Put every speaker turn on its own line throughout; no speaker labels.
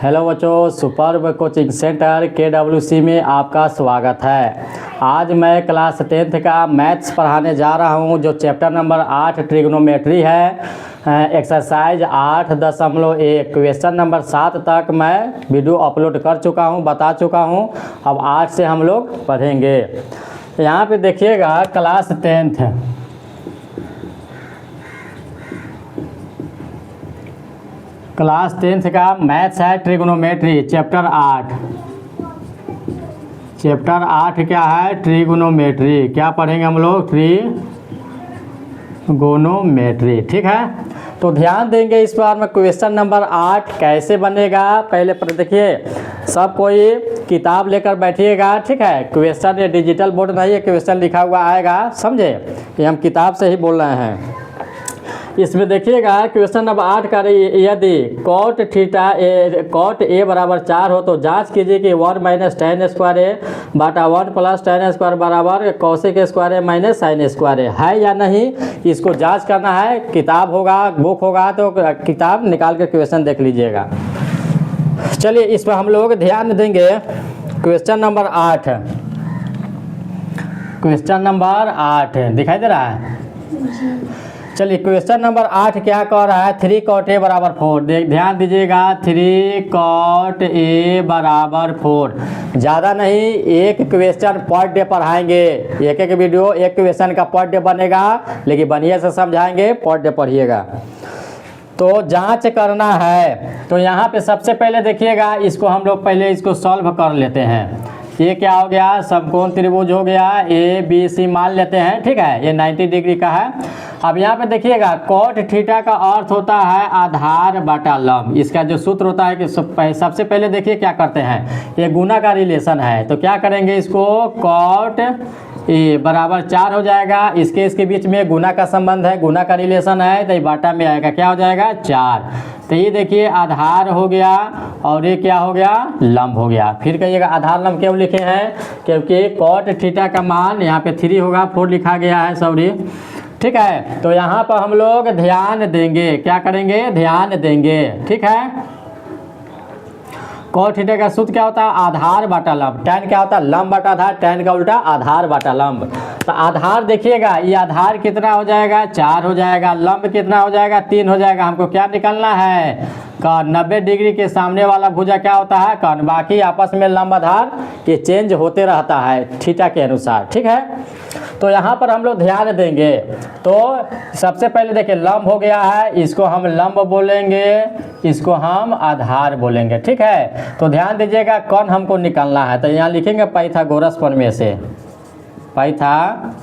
Hello बच्चों, superb coaching centre KWC में आपका स्वागत है। आज मैं क्लास 10th का मैथ्स पढ़ाने जा रहा हूं, जो चैप्टर नंबर 8 ट्रिग्नोमेट्री है। एक्सरसाइज 8.1 क्वेश्चन नंबर 7 तक मैं वीडियो अपलोड कर चुका हूं, बता चुका हूं। अब 8 से हम लोग पढ़ेंगे। यहाँ पे देखिएगा क्लास 10th क्लास 10th का मैथ्स है ट्रिग्नोमेट्री चैप्टर 8। चैप्टर 8 क्या है? ट्रिग्नोमेट्री। क्या पढ़ेंगे हम लोग? ट्रिग्नोमेट्री। ठीक है, तो ध्यान देंगे इस बार में क्वेश्चन नंबर 8 कैसे बनेगा। पहले पर देखिए, सब कोई किताब लेकर बैठिएगा। ठीक है, क्वेश्चन ये डिजिटल बोर्ड नहीं है, क्वेश्चन लिखा हुआ आएगा, समझे कि हम किताब से ही बोल रहे हैं। इसमें देखिएगा क्वेश्चन नंबर 8 का, यदि कॉट थीटा कॉट ए बराबर 4 हो तो जांच कीजिए कि 1 माइनस tan स्क्वायर ए बटा 1 प्लस tan स्क्वायर बराबर कॉसेक स्क्वायर ए माइनस साइन स्क्वायर है या नहीं। इसको जांच करना है। किताब होगा, बुक होगा तो किताब निकाल कर क्वेश्चन देख लीजिएगा। चलिए इस पर हम लोग ध्यान देंगे। क्वेश्चन नंबर 8, क्वेश्चन नंबर 8 दिखाई दे रहा है। चलिए क्वेश्चन नंबर 8 क्या कह रहा है? 3 cot a बराबर 4। ध्यान दीजिएगा, 3 cot a बराबर 4। ज़्यादा नहीं, एक क्वेश्चन पर डे पढ़ाएंगे। एक एक वीडियो एक क्वेश्चन का पर डे बनेगा, लेकिन बढ़िया से समझाएंगे, पर डे पढ़िएगा। तो जांच करना है। तो यहाँ पे सबसे पहले देखिएगा, इसको हम लोग पहले इसको सॉल्व कर लेते हैं। ये क्या हो गया? समकोण त्रिभुज हो गया, ABC मान लेते हैं। ठीक है, ये 90 डिग्री का है। अब यहाँ पे देखिएगा, कॉट थीटा का अर्थ होता है आधार बटा लंब। इसका जो सूत्र होता है कि सबसे पहले देखिए क्या करते हैं, ये गुना का रिलेशन है। तो क्या करेंगे, इसको कॉट ए बराबर 4 हो जाएगा। इसके बीच में गुना का संबंध है, गुना का रिलेशन है, तो ये बाटा में आएगा, क्या हो जाएगा? 4। तो ये देखिए आधार हो गया और ये क्या हो गया? लंब हो गया। फिर कहिएगा आधार लंब क्यों लिखे हैं? क्योंकि कॉट थीटा का मान यहाँ पे 3 होगा, 4 लिखा गया है, सॉरी। ठीक है, तो यहाँ पर हम लोग ध्यान देंगे। क्या करेंगे? ध्यान देंगे। ठीक है, कॉट थीटा का सूत्र क्या होता है? आधार बटा लंब। tan क्या होता है? लंब बटा आधार। tan का उल्टा आधार बटा लंब। तो आधार देखिएगा, ये आधार कितना हो जाएगा? 4 हो जाएगा। लंब कितना हो जाएगा? 3 हो जाएगा। हमको क्या निकालना है? कर्ण। 90 डिग्री के सामने वाला भुजा क्या होता है? कर्ण। बाकी आपस में लंब आधार ये चेंज होते रहता है थीटा के अनुसार। ठीक है, तो यहाँ पर हम लोग ध्यान देंगे। तो सबसे पहले देखिए, लंब हो गया है, इसको हम लंब बोलेंगे, इसको हम आधार बोलेंगे। ठीक है, तो ध्यान दीजिएगा, कर्ण हमको निकालना है। तो यहाँ लिखेंगे पाइथागोरस प्रमेय से, पाइथागोरस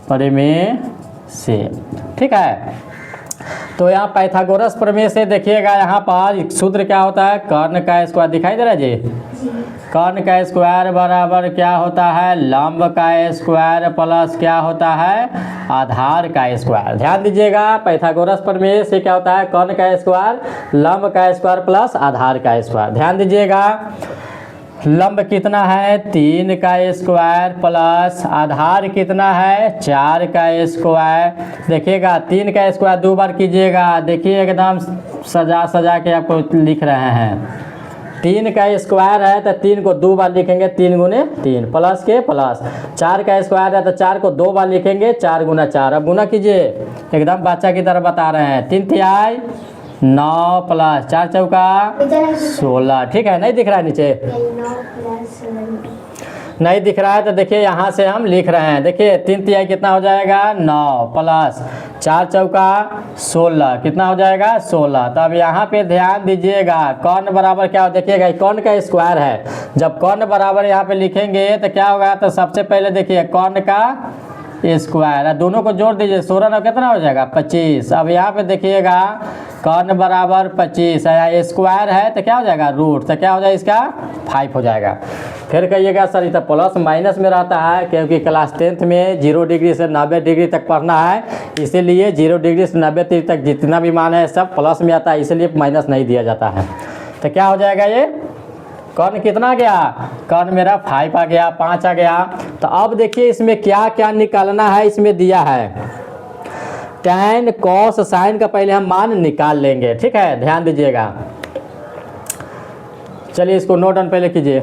प्रमेय से। ठीक है, तो यहाँ पाइथागोरस प्रमेय से देखिएगा, यहाँ पर सूत्र क्या होता है? कर्ण का स्क्वायर। दिखाई दे रहा है जी? कर्ण का स्क्वायर बराबर क्या होता है? लंब का स्क्वायर प्लस क्या होता है? आधार का स्क्वायर। ध्यान दीजिएगा, पाइथागोरस प्रमेय से क्या होता है? कर्ण का स्क्वायर, लंब का स्क्वायर प्लस आधार का स्क्वायर। ध्यान दीजिएगा, लंब कितना है? 3 का स्क्वायर प्लस आधार कितना है? 4 का स्क्वायर। देखिएगा 3 का स्क्वायर 2 बार कीजिएगा। देखिए एकदम सजा सजा के आपको लिख रहे हैं। 3 का स्क्वायर है तो 3 को 2 बार लिखेंगे, 3 गुने 3 प्लस के प्लस। 4 का स्क्वायर है तो 4 को 2 बार लिखेंगे, 4 गुना 4। अब गुना कीजिए, एकदम बच्चा की तरह बता रहे हैं। 3 तिहाई 9 प्लस 4 चौका 16। ठीक है, नहीं दिख रहा है नीचे? नहीं दिख रहा है तो देखिए यहाँ से हम लिख रहे हैं। देखिए 3 तिहाई कितना हो जाएगा? 9 प्लस 4 चौका 16, कितना हो जाएगा? 16। तो अब यहाँ पे ध्यान दीजिएगा, कर्ण बराबर क्या हो? देखिएगा कर्ण का स्क्वायर है। जब कर्ण बराबर यहाँ पे लिखेंगे तो क्या होगा? तो सबसे पहले देखिए कर्ण का स्क्वायर, दोनों को जोड़ दीजिए, 16 9 कितना हो जाएगा? 25। अब यहाँ पे देखिएगा कर्ण बराबर 25, स्क्वायर है तो क्या हो जाएगा? रूट। तो क्या हो जाएगा? इसका 5 हो जाएगा। फिर कहिएगा सर ये तो प्लस माइनस में रहता है, क्योंकि क्लास 10th में 0 डिग्री से 90 डिग्री तक पढ़ना है, इसीलिए 0 डिग्री से 90 डिग्री तक जितना भी मान है सब प्लस में आता है, इसलिए माइनस नहीं दिया जाता है। तो क्या हो जाएगा? ये कर्ण कितना आ गया? कर्ण मेरा 5 आ गया, 5 आ गया। तो अब देखिए इसमें क्या क्या निकालना है, इसमें दिया है। tan cos sin का पहले हम मान निकाल लेंगे, ठीक है, ध्यान दीजिएगा। चलिए इसको नोट डाउन पहले कीजिए।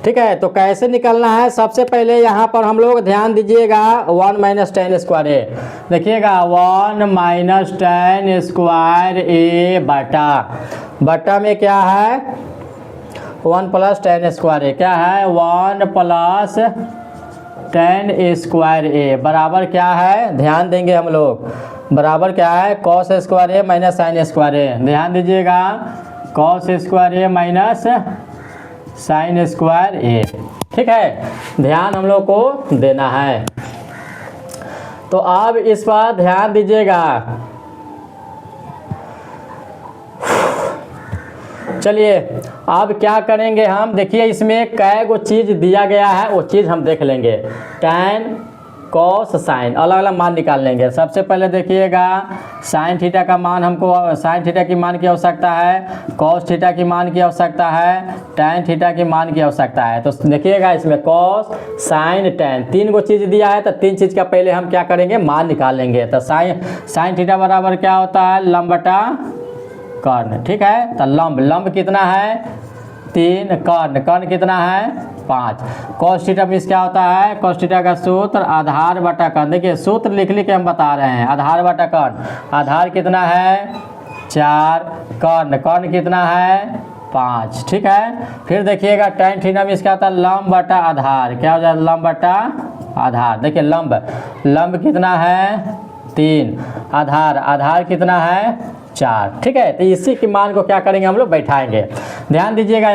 ठीक है, तो कैसे निकलना है, सबसे पहले यहाँ पर हम लोग ध्यान दीजिएगा 1 माइनस टेन स्क्वायर ए, देखिएगा 1 माइनस टेन स्क्वायर ए बटा में क्या है 1 प्लस टेन स्क्वायर ए, क्या है 1 प्लस टेन स्क्वायर ए बराबर क्या है, ध्यान देंगे हम लोग, बराबर क्या है कॉस स्क्वायर ए माइनस साइन स्क्वायर ए, ध्यान दीजिएगा कॉस स्क्वायर ए माइनस साइन स्क्वायर ए, ठीक है, ध्यान हम लोग को देना है। तो अब इस पर ध्यान दीजिएगा। चलिए अब क्या करेंगे हम, देखिए इसमें कै गो चीज़ दिया गया है वो चीज़ हम देख लेंगे। टैन कॉस साइन अलग अलग मान निकाल लेंगे। सबसे पहले देखिएगा साइन थीटा का मान हमको, साइन थीटा की मान की आवश्यकता है, कॉस थीटा की मान की आवश्यकता है, टैन थीटा की मान की आवश्यकता है। तो देखिएगा इसमें कॉस साइन टैन तीन को चीज़ दिया है, तो तीन चीज़ का पहले हम क्या करेंगे मान निकाल लेंगे। तो साइन थीटा बराबर क्या होता है लंब बटा कर्ण, ठीक है। तो लंब कितना है 3, कर्ण कितना है 5। कॉस थीटा में क्या होता है, कॉस थीटा का सूत्र आधार बटा कर्ण, देखिए सूत्र लिख के हम बता रहे हैं, आधार बटा कर्ण, आधार कितना है 4, कर्ण कितना है 5, ठीक है। फिर देखिएगा tan थीटा में क्या होता है लंब बटा आधार, क्या हो जाए लंब बटा आधार, देखिए लंब कितना है 3, आधार कितना है 4, ठीक है। तो इसी के मान को क्या करेंगे हम लोग बैठाएंगे। ध्यान दीजिएगा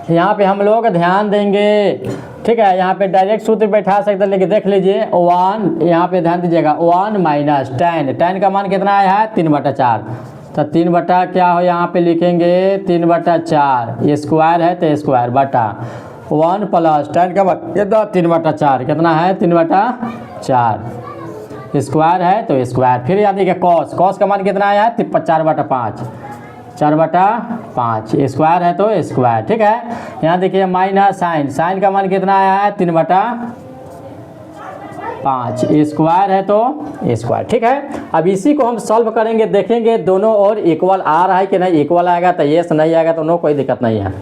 यहाँ पे हम लोग ध्यान देंगे, ठीक है। यहाँ पे डायरेक्ट सूत्र बैठा सकते हैं, लेकिन देख लीजिए 1, यहाँ पे ध्यान दीजिएगा 1 माइनस टैन का मान कितना आया है 3/4। तो 3 बटा क्या हो यहाँ पे लिखेंगे 3/4, स्क्वायर है तो स्क्वायर बटा 1 प्लस टैन का मान कितना 3/4, कितना है 3/4, स्क्वायर है तो स्क्वायर। फिर याद देखिए कॉस का मान कितना आया है 4/5, 4/5, स्क्वायर है तो स्क्वायर, ठीक है। यहाँ देखिए माइनस साइन का मान कितना आया है 3/5, स्क्वायर है तो स्क्वायर, ठीक है। अब इसी को हम सॉल्व करेंगे, देखेंगे दोनों ओर इक्वल आ रहा है कि नहीं, इक्वल आएगा तो येस, नहीं आएगा तो नो, कोई दिक्कत नहीं है।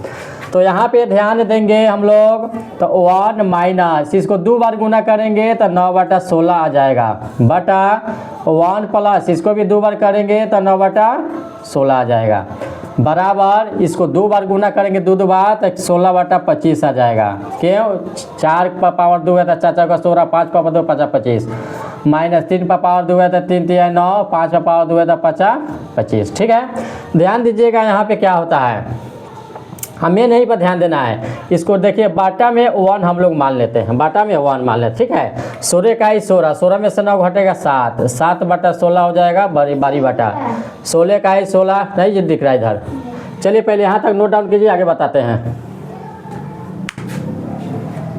तो यहाँ पे ध्यान देंगे हम लोग, तो 1 माइनस इसको 2 बार गुना करेंगे तो 9/16 आ जाएगा, बटा 1 प्लस इसको भी 2 बार करेंगे तो 9/16 आ जाएगा, बराबर इसको 2 बार गुना करेंगे 2 बार तो 16/25 आ जाएगा। क्यों 4 पर पावर 2 है तो 4 का 16, 5 पावर 2 5 25, माइनस 3 पर पावर 2 है तो 3 3 9, 5 पर पावर 2 है तो 5 25, ठीक है। ध्यान दीजिएगा यहाँ पे क्या होता है, हमें नहीं पर ध्यान देना है। इसको देखिए बाटा में 1 हम लोग मान लेते हैं, बाटा में 1 मान लेते, ठीक है। 16 का ही 16 में से 9 घटेगा 7, 7/16 हो जाएगा, बारी बटा 16 का ही 16, नहीं जो दिख रहा है इधर। चलिए पहले यहाँ तक नोट डाउन कीजिए, आगे बताते हैं।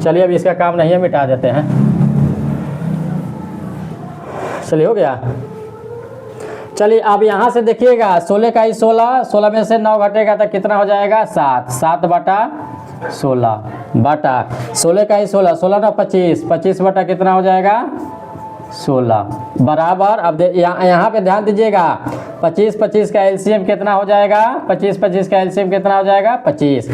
चलिए अब इसका काम नहीं है, मिटा देते हैं। चलिए हो गया। चलिए अब यहाँ से देखिएगा 16 का ही 16 में से 9 घटेगा तो कितना हो जाएगा 7, 7/16 बटा 16 का ही 16 9 25 बटा कितना हो जाएगा 16, बराबर। अब यहाँ पे ध्यान दीजिएगा 25 का एलसीएम कितना हो जाएगा, 25 का एलसीएम कितना हो जाएगा 25,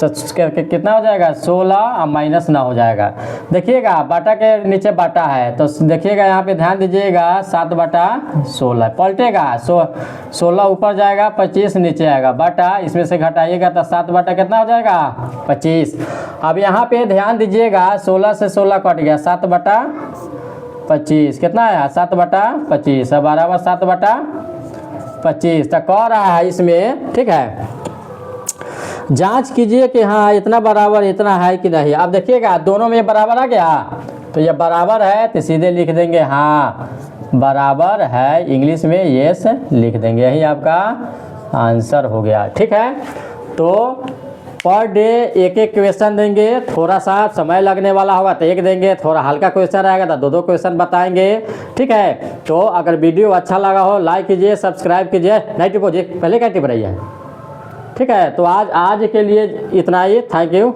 कितना हो जाएगा 16 और माइनस 9 हो जाएगा। देखिएगा बाटा के नीचे बाटा है, तो देखिएगा यहाँ पे ध्यान दीजिएगा 7/16 पलटेगा, 16 ऊपर जाएगा 25 नीचे आएगा, बाटा इसमें से घटाइएगा तो 7 बटा कितना हो जाएगा 25। अब यहाँ पे ध्यान दीजिएगा 16 से 16 कट गया, 7/25 कितना आया 7/25, अब बराबर 7/25। तो कह रहा है इसमें, ठीक है, जांच कीजिए कि हाँ इतना बराबर इतना है कि नहीं। अब देखिएगा दोनों में बराबर आ गया, तो ये बराबर है तो सीधे लिख देंगे हाँ बराबर है, इंग्लिश में येस लिख देंगे, यही आपका आंसर हो गया, ठीक है। तो पर डे एक क्वेश्चन देंगे, थोड़ा सा समय लगने वाला होगा तो एक देंगे, थोड़ा हल्का क्वेश्चन रहेगा तो 2 क्वेश्चन बताएंगे, ठीक है। तो अगर वीडियो अच्छा लगा हो लाइक कीजिए, सब्सक्राइब कीजिए, नहीं टिपो जी, पहले क्या टिप रही है ठीक है, तो आज के लिए इतना ही। Thank you.